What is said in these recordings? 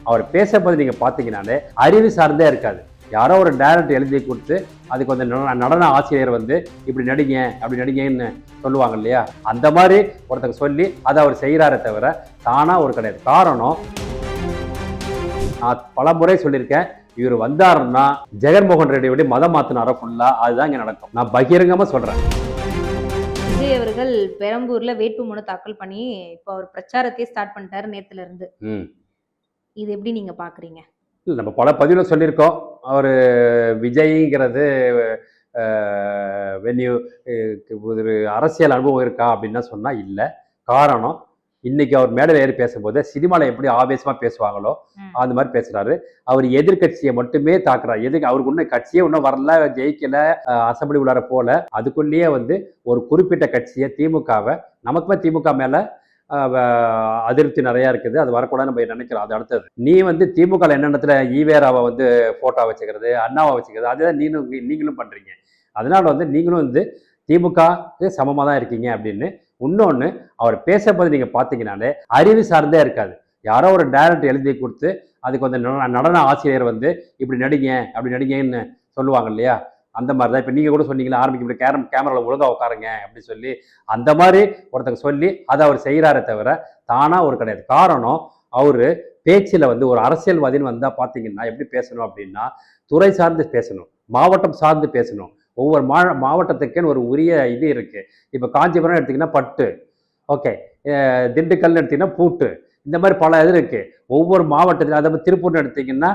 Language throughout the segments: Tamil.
அவர் பேசும்போது நீங்க பாத்தீங்கன்னாலே அறிவு சார்ந்தே இருக்காது. யாரோ ஒரு டைரக்ட் எழுதி கொடுத்து அதுக்கு வந்து நடன ஆசிரியர் வந்து இப்படி நடிங்க அப்படி நடிங்கன்னு சொல்லுவாங்க இல்லையா, அந்த மாதிரி ஒருத்தங்க சொல்லி அதை அவர் செய்யறாரே தவிர தானா ஒரு கிடையாது. காரணம், நான் பல முறை சொல்லியிருக்கேன், இவர் வந்தாருன்னா ஜெகன்மோகன் ரெட்டியோட மதம் மாத்தினாரோ ஃபுல்லா, அதுதான் இங்க நடக்கும். நான் பகிரங்கமா சொல்றேன். விஜய் அவர்கள் பெரம்பூர்ல வேட்புமனு தாக்கல் பண்ணி இப்போ அவர் பிரச்சாரத்தையே ஸ்டார்ட் பண்ணிட்டாரு நேத்துல இருந்து. இது எப்படி நீங்க பாக்குறீங்க? இல்லை, நம்ம பல பதிவுல சொல்லியிருக்கோம். அவர் விஜய்ங்கிறது வென்யூ ஒரு அரசியல் அனுபவம் இருக்கா அப்படின்னா சொன்னா இல்லை. காரணம், இன்னைக்கு அவர் மேடையில் ஏறி பேசும்போது சினிமாவில் எப்படி ஆவேசமா பேசுவாங்களோ அந்த மாதிரி பேசுறாரு. அவர் எதிர்கட்சியை மட்டுமே தாக்குறாரு. அவருக்கு இன்னும் கட்சியே இன்னும் வரல, ஜெயிக்கல, அசம்பிளி உள்ளார போல. அதுக்குள்ளேயே வந்து ஒரு குறிப்பிட்ட கட்சியை, திமுகவை, நமக்குமே திமுக மேல அதிருப்தி நிறைய இருக்குது, அது வரக்கூடாது நம்ம நினைக்கிறோம். அது அடுத்தது, நீ வந்து திமுக என்னென்னத்துல ஈவேராவை வந்து போட்டோ வச்சுக்கிறது, அண்ணாவை வச்சுக்கிறது, அதுதான் நீங்களும் பண்றீங்க. அதனால வந்து நீங்களும் வந்து திமுகவுக்கு சமமாக தான் இருக்கீங்க அப்படின்னு. இன்னொன்று, அவர் பேசும்போது நீங்கள் பார்த்தீங்கன்னாலே அறிவு சார்ந்தே இருக்காது. யாரோ ஒரு டைரக்ட் எழுதி கொடுத்து அதுக்கு வந்து நடன ஆசிரியர் வந்து இப்படி நடிங்க அப்படி நடிங்கன்னு சொல்லுவாங்க இல்லையா, அந்த மாதிரி தான். இப்போ நீங்கள் கூட சொன்னீங்களா ஆரம்பிக்க கேமராவில் ஒழுங்காக உட்காருங்க அப்படின்னு சொல்லி, அந்த மாதிரி ஒருத்தங்க சொல்லி அதை அவர் செய்கிறாரே தவிர தானாக ஒரு கிடையாது. காரணம், அவர் பேச்சில் வந்து ஒரு அரசியல்வாதின்னு வந்தால் பார்த்தீங்கன்னா எப்படி பேசணும் அப்படின்னா, துறை சார்ந்து பேசணும், மாவட்டம் சார்ந்து பேசணும். ஒவ்வொரு மாவட்டத்துக்குன்னு ஒரு உரிய இது இருக்கு. இப்போ காஞ்சிபுரம் எடுத்தீங்கன்னா பட்டு, ஓகே, திண்டுக்கல்னு எடுத்தீங்கன்னா பூட்டு, இந்த மாதிரி பல இது இருக்கு. ஒவ்வொரு மாவட்டத்தில், அதை திருப்பூர்னு எடுத்தீங்கன்னா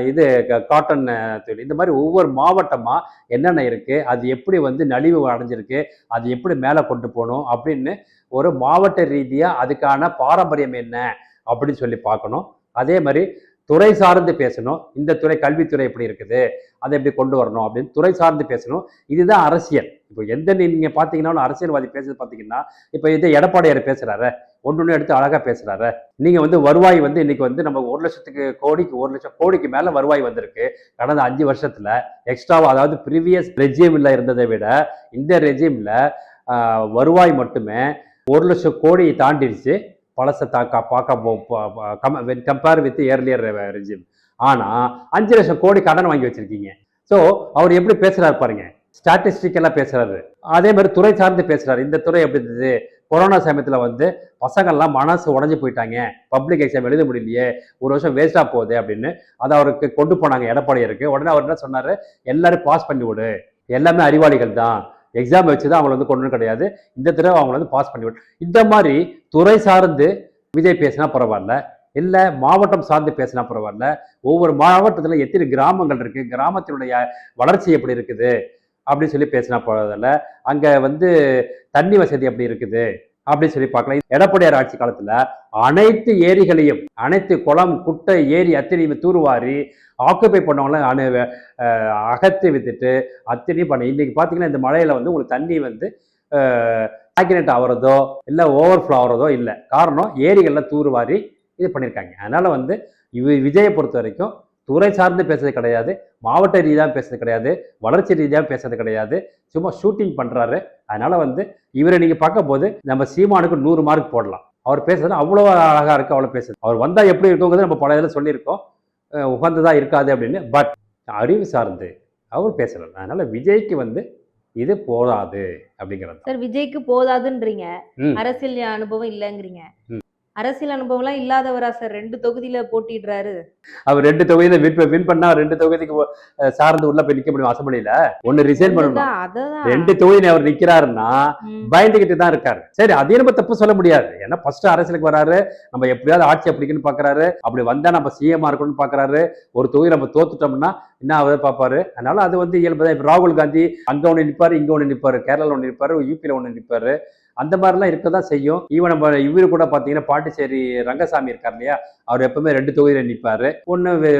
இது காட்டன் தொழில், இந்த மாதிரி ஒவ்வொரு மாவட்டமா என்னென்ன இருக்கு, அது எப்படி வந்து நலிவு அடைஞ்சிருக்கு, அது எப்படி மேலே கொண்டு போகணும் அப்படின்னு ஒரு மாவட்ட ரீதியா அதுக்கான பாரம்பரியம் என்ன அப்படின்னு சொல்லி பார்க்கணும். அதே மாதிரி துறை சார்ந்து பேசணும். இந்த துறை, கல்வித்துறை எப்படி இருக்குது, அதை எப்படி கொண்டு வரணும் அப்படின்னு துறை சார்ந்து பேசணும். இதுதான் அரசியல். இப்போ எந்த நீங்க பாத்தீங்கன்னா அரசியல்வாதி பேசுறது பாத்தீங்கன்னா, இப்போ இது எடப்பாடியார் பேசுறாரு, ஒன்று எடுத்து அழகா பேசுறாரு. நீங்க வந்து வருவாய் வந்து இன்னைக்கு வந்து நம்ம 1 லட்சம் கோடிக்கு மேல வருவாய் வந்திருக்கு கடந்த 5 வருஷத்துல எக்ஸ்ட்ராவா. அதாவது ப்ரீவியஸ் ரெஜிம்ல இருந்ததை விட இந்த ரெஜிம்ல வருவாய் மட்டுமே 1 லட்சம் கோடி தாண்டிடுச்சு. பழசை கம்பேர் வித் ஏர்லியர் ரெஜிம். ஆனா 5 லட்சம் கோடி கடன் வாங்கி வச்சிருக்கீங்க. ஸோ அவர் எப்படி பேசுறாரு பாருங்க, ஸ்டாட்டிஸ்டிக்கலா பேசுறாரு. அதே மாதிரி துறை சார்ந்து பேசுறாரு. இந்த துறை எப்படி இருந்தது, கொரோனா சமயத்துல வந்து பசங்கள்லாம் மனசு உடஞ்சி போயிட்டாங்க, பப்ளிக் எக்ஸாம் எழுத முடியலையே, 1 வருஷம் வேஸ்டா போகுது அப்படின்னு அதை அவருக்கு கொண்டு போனாங்க எடப்பாடியாருக்கு. உடனே அவர் என்ன சொன்னாரு, எல்லாரும் பாஸ் பண்ணி விடு, எல்லாமே அறிவாளிகள் தான், எக்ஸாம் வச்சுதான் அவங்களை வந்து கொண்டு கிடையாது, இந்த தடவை அவங்களை வந்து பாஸ் பண்ணி விடு. இந்த மாதிரி துறை சார்ந்து விஜய் பேசினா பரவாயில்ல, இல்லை மாவட்டம் சார்ந்து பேசினா பரவாயில்ல. ஒவ்வொரு மாவட்டத்தில் எத்தனை கிராமங்கள் இருக்கு, கிராமத்தினுடைய வளர்ச்சி எப்படி இருக்குது அப்படின்னு சொல்லி பேசினா பரவாயில்ல. அங்க வந்து தண்ணி வசதி எப்படி இருக்குது அப்படின்னு சொல்லி பார்க்கலாம். எடப்பாடியார் ஆட்சி காலத்துல அனைத்து ஏரிகளையும், அனைத்து குளம், குட்டை, ஏரி அத்தனையும் தூர்வாரி ஆக்குப்பை பண்ணவங்களாம் அகற்றி வித்துட்டு அத்தனையும் பண்ண. இன்னைக்கு பார்த்தீங்கன்னா இந்த மழையில வந்து உங்களுக்கு தண்ணி வந்து ஆக்கினேட் ஆகிறதோ இல்லை ஓவர்ஃப்ளோ ஆகிறதோ இல்லை. காரணம், ஏரிகள்லாம் தூர்வாரி இது பண்ணியிருக்காங்க. அதனால வந்து விஜயை பொறுத்த வரைக்கும் துறை சார்ந்து பேசுறது கிடையாது, மாவட்ட ரீதியாக பேசுறது கிடையாது, வளர்ச்சி ரீதியாக பேசுறது கிடையாது, சும்மா ஷூட்டிங் பண்றாரு. அதனால வந்து இவரை நீங்க பார்க்க போது நம்ம சீமானுக்கு 100 மார்க் போடலாம். அவர் பேசுறது அவ்வளோ அழகா இருக்கு, அவ்வளோ பேசுறது. அவர் வந்தா எப்படி இருக்குங்கிறது நம்ம பல இதில் சொல்லியிருக்கோம், உகந்ததா இருக்காது அப்படின்னு. பட் அறிவு சார்ந்து அவர் பேசுறாரு. அதனால விஜய்க்கு வந்து இது போதாது அப்படிங்கிறது. சார், விஜய்க்கு போதாதுன்றீங்க, அரசியல் அனுபவம் இல்லைங்கிறீங்க. அரசியல் அனுபவம்லாம் இல்லாதவரா சார் 2 தொகுதியில போட்டிடுறாரு? அவர் 2 தொகுதியில வின் பண்ணா 2 தொகுதிக்கு சார்ந்து உள்ள போய் நிக்க முடியும் அசம்பிளியில? ஒன்னு ரிசைன் பண்ணணும். 2 தொகுதியில அவர் நிக்கிறாருன்னா பயந்துகிட்டு தான் இருக்காரு. சரி, அதே நம்ம தப்பு சொல்ல முடியாது. ஏன்னா ஃபர்ஸ்ட் அரசியலுக்கு வராரு, நம்ம எப்படியாவது ஆட்சி அப்படிக்குன்னு பாக்குறாரு. அப்படி வந்தா நம்ம சிஎம் இருக்கணும்னு பாக்குறாரு. ஒரு தொகுதி நம்ம தோத்துட்டோம்னா என்ன ஆகுது பாப்பாரு. அதனால அது வந்து இயல்புதான். ராகுல் காந்தி அங்க ஒண்ணு நிப்பாரு, இங்க ஒண்ணு நிப்பாரு, கேரளால ஒண்ணு நிப்பாரு, யூபியில ஒண்ணு நிப்பாரு. அந்த மாதிரிலாம் இருக்கதான் செய்யும். ஈவன் நம்ம இவரு கூட பாத்தீங்கன்னா பாண்டிச்சேரி ரங்கசாமி இருக்கார் இல்லையா, அவர் எப்பவுமே 2 தொகுதியில நிற்பாரு. ஒண்ணு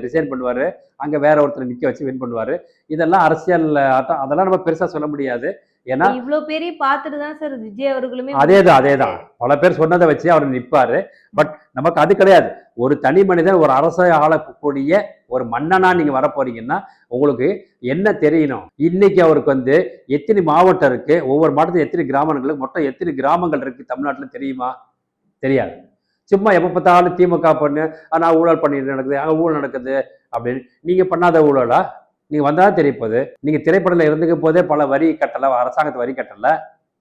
ரிசைன் பண்ணுவாரு, அங்க வேற ஒருத்தர் நிக்க வச்சு வின் பண்ணுவாரு. இதெல்லாம் அரசியல் ஆட்டம், அதெல்லாம் நம்ம பெருசா சொல்ல முடியாது. ஏன்னா இவ்வளவு பேரையும் பார்த்துட்டு தான் சார் விஜய் அவர்களுமே அதேதான் பல பேர் சொன்னதை வச்சு அவர் நிற்பாரு. பட் நமக்கு அது கிடையாது. ஒரு தனி மனிதன் ஒரு அரசை ஆளக்கூடிய ஒரு மன்னனா நீங்க வர போறீங்கன்னா உங்களுக்கு என்ன தெரியணும். இன்னைக்கு அவருக்கு வந்து எத்தனை மாவட்டம் இருக்கு, ஒவ்வொரு மாவட்டத்தில் எத்தனை கிராமங்களுக்கு, மொத்தம் எத்தனை கிராமங்கள் இருக்கு தமிழ்நாட்டில் தெரியுமா? தெரியாது. சும்மா எப்போ பார்த்தாலும் திமுக பண்ணு, நான் ஊழல் பண்ணிட்டு நடக்குது, அங்கே ஊழல் நடக்குது அப்படின்னு. நீங்க பண்ணாத ஊழலா? நீங்க வந்தா தெரிய போகுது. நீங்க திரைப்படத்தில் இருந்துக்க போதே பல வரி கட்டல, அரசாங்கத்து வரி கட்டல,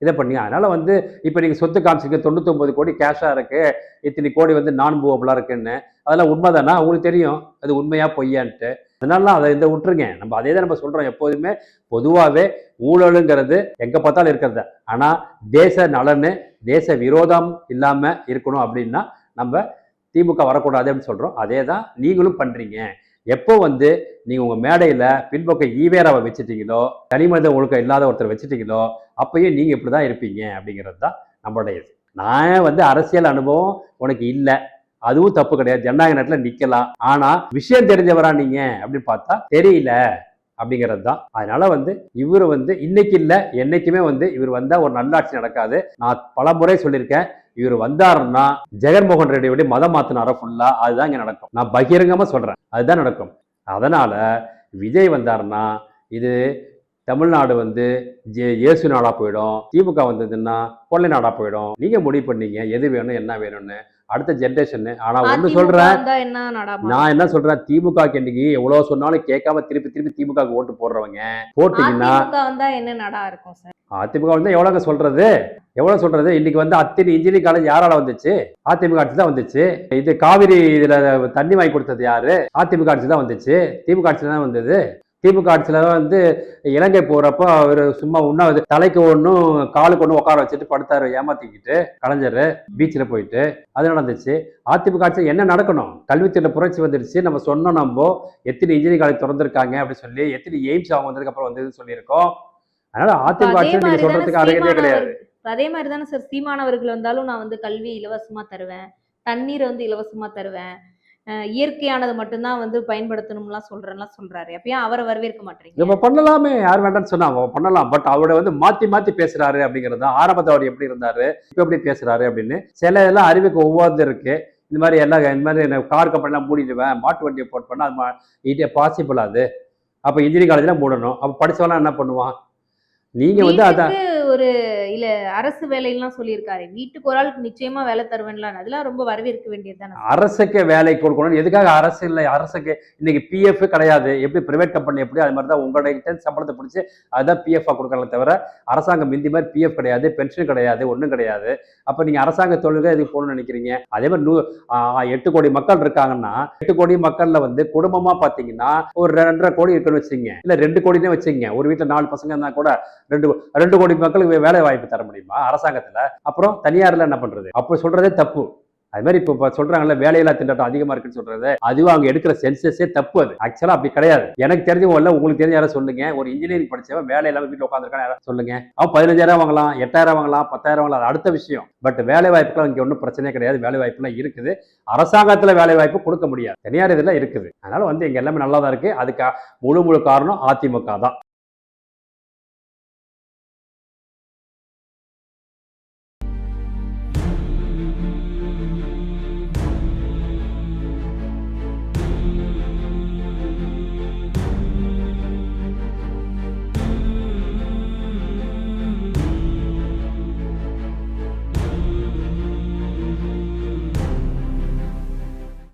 இதை பண்ணி. அதனால வந்து இப்போ நீங்க சொத்து காமிச்சிங்க 99 கோடி கேஷா இருக்கு, இத்தனை கோடி வந்து நான் மூவபிளா இருக்குன்னு. அதெல்லாம் உண்மைதானா? உங்களுக்கு தெரியும் அது உண்மையா பொய்யான்ட்டு. அதனால அதை இதை விட்டுருங்க. நம்ம அதே தான் நம்ம சொல்றோம் எப்போதுமே. பொதுவாகவே ஊழலுங்கிறது எங்க பார்த்தாலும் இருக்கிறது. ஆனா தேச நலனு, தேச விரோதம் இல்லாம இருக்கணும் அப்படின்னா நம்ம திமுக வரக்கூடாது அப்படின்னு சொல்றோம். அதே தான் நீங்களும் பண்றீங்க. எப்போ வந்து நீங்க உங்க மேடையில பின்பக்கம் ஈவேராவை வச்சுட்டீங்களோ, தனிமனித ஒழுக்கம் இல்லாத ஒருத்தர் வச்சுட்டீங்களோ, அப்பயும் நீங்க இப்படிதான் இருப்பீங்க அப்படிங்கிறது தான் நம்மளுடைய இது. நான் வந்து அரசியல் அனுபவம் உனக்கு இல்லை, அதுவும் தப்பு கிடையாது. ஜனநாயக நாட்டில் நிக்கலாம். ஆனா விஷயம் தெரிஞ்சவரா நீங்க அப்படின்னு பார்த்தா தெரியல அப்படிங்கிறது தான். அதனால வந்து இவர் வந்து இன்னைக்கு இல்ல என்னைக்குமே வந்து இவர் வந்தா ஒரு நல்லாட்சி நடக்காது. நான் பல முறை சொல்லியிருக்கேன். இவர் வந்தாருன்னா ஜெகன்மோகன் ரெட்டியோட மதம் மாத்தினாரோ ஃபுல்லா, அதுதான் இங்க நடக்கும். நான் பகிரங்கமா சொல்றேன், அதுதான் நடக்கும். அதனால விஜய் வந்தாருன்னா இது தமிழ்நாடு வந்து இயேசு நாடா போயிடும். திமுக வந்ததுன்னா கொள்ளை நாடா போயிடும். நீங்க முடிவு பண்ணீங்க எது வேணும் என்ன வேணும்னு. அடுத்த ஜென்ரேஷன். ஆனா ஒண்ணு சொல்றேன், நான் என்ன சொல்றேன், திமுக இன்னைக்கு எவ்வளவு சொன்னாலும் கேட்காம திருப்பி திருப்பி திமுக ஓட்டு போடுறவங்க போட்டீங்கன்னா என்ன நடா இருக்கும் சார்? அதிமுக வந்து எவ்வளவு சொல்றது இன்னைக்கு வந்து அத்தனை இன்ஜினியரிங் காலேஜ் யாரால வந்துச்சு? அதிமுக ஆட்சி தான் வந்துச்சு. இது காவிரி இதுல தண்ணி வாங்கி கொடுத்தது யாரு? அதிமுக ஆட்சி தான் வந்துச்சு. திமுக ஆட்சி தான் வந்தது. திமுக ஆட்சியில வந்து இலங்கை போறப்போ அவர் சும்மா உண்ணாவது தலைக்கு ஒன்றும் காலுக்கு ஒன்றும் உட்கார வச்சுட்டு படுத்தாரு ஏமாத்திக்கிட்டு கலைஞர் பீச்சில் போயிட்டு. அது நடந்துச்சு. அதிமுக ஆட்சியில் என்ன நடக்கணும்? கல்வித்துறையில புரட்சி வந்துடுச்சு. நம்ம சொன்னோம், நம்ம எத்தனை இன்ஜினியரிங் காலேஜ் திறந்திருக்காங்க அப்படின்னு சொல்லி, எத்தனை எய்ம்ஸ் அவங்க வந்ததுக்கு அப்புறம் வந்து சொல்லியிருக்கோம். அதனால அதிமுக ஆட்சியில் நீங்க சொல்றதுக்கு அருகதே கிடையாது. அதே மாதிரி தானே சார் சீமானவர்கள் வந்தாலும் நான் வந்து கல்வி இலவசமா தருவேன், தண்ணீரை வந்து இலவசமா தருவேன், இயற்கையானது மட்டும்தான் வந்து பயன்படுத்தணும்லாம் சொல்றாரு. அப்பயும் அவரை வரவேற்க மாட்டீங்க? நம்ம பண்ணலாமே, யார் வேண்டாம்னு சொன்னா பண்ணலாம். பட் அவரை வந்து மாத்தி பேசுறாரு அப்படிங்கிறது தான். ஆரம்பத்தில் அவர் எப்படி இருந்தாரு, இப்ப எப்படி பேசுறாரு அப்படின்னு சில எல்லாம் அறிவுக்கு ஒவ்வொரு இருக்கு. இந்த மாதிரி எல்லாம் இந்த மாதிரி கார் கம்பெனிலாம் மூடிடுவேன், மாட்டு வண்டியை போட் பண்ணா அது இது பாசிபிள். அது அப்ப இன்ஜினியரிங் காலேஜ்லாம் மூடணும். அப்ப படிச்சவனா என்ன பண்ணுவான்? நீங்க வந்து அதான் ஒரு இல்ல அரசு வேலையெல்லாம் சொல்லியிருக்காரு, வீட்டுக்கு ஒரு ஆளுக்கு நிச்சயமா வேலை தருவேன்லாம். அதெல்லாம் ரொம்ப வரவேற்க வேண்டியது தானே. அரசுக்கு வேலை கொடுக்கணும். எதுக்காக அரசு இல்லை? அரசுக்கு இன்னைக்கு பிஎஃப் கிடையாது. எப்படி பிரைவேட் கம்பெனி எப்படி அது மாதிரி தான் உங்களுடைய சம்பளத்தை பிடிச்சி அதுதான் பிஎஃப் கொடுக்கறத தவிர அரசாங்கம் மிந்தி மாதிரி பிஎஃப் கிடையாது, பென்ஷன் கிடையாது, ஒன்றும் கிடையாது. அப்ப நீங்க அரசாங்க தொழிலுக்கு இதுக்கு போகணும்னு நினைக்கிறீங்க. அதே மாதிரி 8 கோடி மக்கள் இருக்காங்கன்னா 8 கோடி மக்கள்ல வந்து குடும்பமா பாத்தீங்கன்னா ஒரு 2.5 கோடி இருக்குன்னு வச்சுங்க, இல்ல 2 கோடினே வச்சுங்க. ஒரு வீட்டுல 4 பசங்க இருந்தா கூட 2 கோடி மக்களுக்கு வேலை வாய்ப்பு தர முடியுமா அரசாங்கத்துல? அப்புறம் தனியார்ல என்ன பண்றது? அப்ப சொல்றதே தப்பு. அது மாதிரி இப்ப சொல்றாங்கல்ல வேலையில்லா திண்டாட்டம் அதிகமா இருக்குன்னு சொல்றது, அதுவும் அவங்க எடுக்கிற சென்சஸே தப்பு. அது ஆக்சுவலா அப்படி கிடையாது. எனக்கு தெரிஞ்சவங்க இல்ல, உங்களுக்கு தெரிஞ்ச யாரும் சொல்லுங்க. ஒரு இன்ஜினியரிங் படிச்சவன் வேலை இல்லாம வீட்டுல உட்காந்துருக்கான் யாராவது சொல்லுங்க. அவன் 15,000 வாங்கலாம், 8,000 வாங்கலாம், 10,000 வாங்கலாம், அது அடுத்த விஷயம். பட் வேலை வாய்ப்புலாம் இங்க ஒன்றும் பிரச்சனையே கிடையாது. வேலை வாய்ப்புலாம் இருக்குது. அரசாங்கத்துல வேலை வாய்ப்பு கொடுக்க முடியாது, தனியார் இதுல இருக்குது. அதனால வந்து இங்க எல்லாமே நல்லா தான் இருக்கு. அதுக்கு முழு காரணம் அதிமுக தான்.